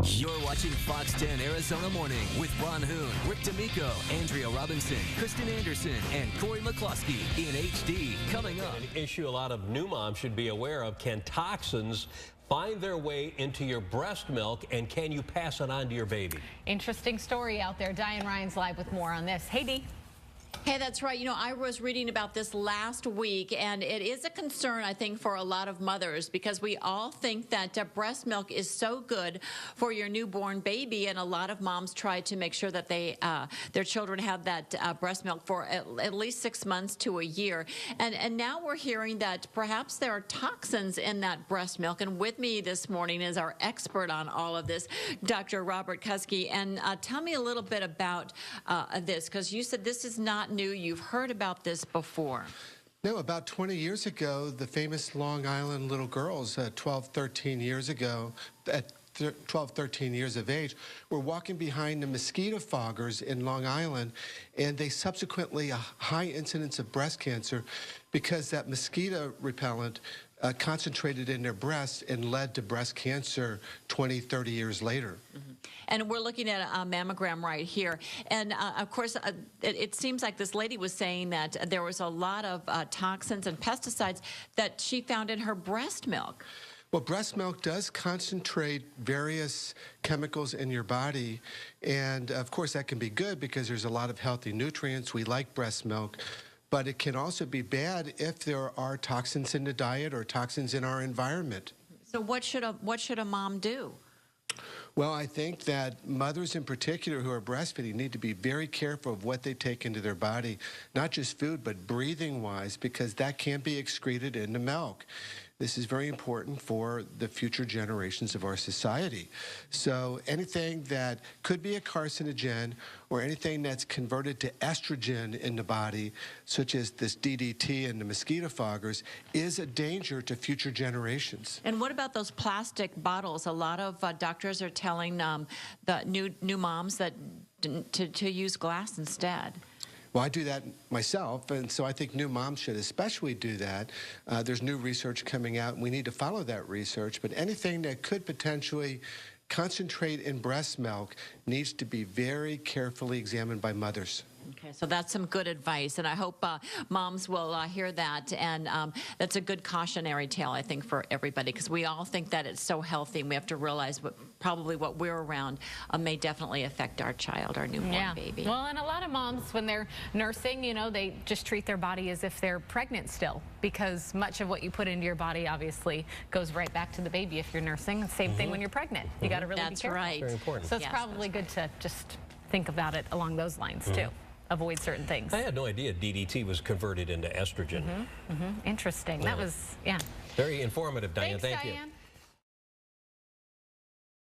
You're watching Fox 10 Arizona Morning with Ron Hoon, Rick D'Amico, Andrea Robinson, Kristen Anderson, and Corey McCloskey in HD. Coming up. An issue a lot of new moms should be aware of. Can toxins find their way into your breast milk, and can you pass it on to your baby? Interesting story out there. Diane Ryan's live with more on this. Hey, Dee. Hey, that's right. You know, I was reading about this last week, and it is a concern, I think, for a lot of mothers because we all think that breast milk is so good for your newborn baby, and a lot of moms try to make sure that their children have that breast milk for at least 6 months to a year. And now we're hearing that perhaps there are toxins in that breast milk. And with me this morning is our expert on all of this, Dr. Robert Kuske. And tell me a little bit about this, because you said this is not new. You've heard about this before. No, about 20 years ago, the famous Long Island little girls, 12, 13 years ago, at 12, 13 years of age, were walking behind the mosquito foggers in Long Island, and they subsequently a high incidence of breast cancer because that mosquito repellent concentrated in their breasts and led to breast cancer 20, 30 years later. Mm-hmm. And we're looking at a mammogram right here. And of course, it seems like this lady was saying that there was a lot of toxins and pesticides that she found in her breast milk. Well, breast milk does concentrate various chemicals in your body, and of course that can be good because there's a lot of healthy nutrients. We like breast milk, but it can also be bad if there are toxins in the diet or toxins in our environment. So what should a mom do? Well, I think that mothers in particular who are breastfeeding need to be very careful of what they take into their body, not just food, but breathing-wise, because that can be excreted into milk. This is very important for the future generations of our society. So anything that could be a carcinogen or anything that's converted to estrogen in the body, such as this DDT and the mosquito foggers, is a danger to future generations. And what about those plastic bottles? A lot of doctors are telling the new moms that to use glass instead. Well, I do that myself, and so I think new moms should especially do that. There's new research coming out, and we need to follow that research, but anything that could potentially concentrate in breast milk needs to be very carefully examined by mothers. Okay, so that's some good advice, and I hope moms will hear that, and that's a good cautionary tale, I think, for everybody, because we all think that it's so healthy, and we have to realize probably what we're around may definitely affect our child, our newborn baby. Well, and a lot of moms, when they're nursing, you know, they just treat their body as if they're pregnant still, because much of what you put into your body obviously goes right back to the baby if you're nursing. Same thing when you're pregnant. You got to really be careful. That's right. Very important. So it's probably good to just think about it along those lines, too. Avoid certain things. I had no idea DDT was converted into estrogen. Interesting. Yeah. That was, Very informative, Diane. Thanks, Thank you. Diane.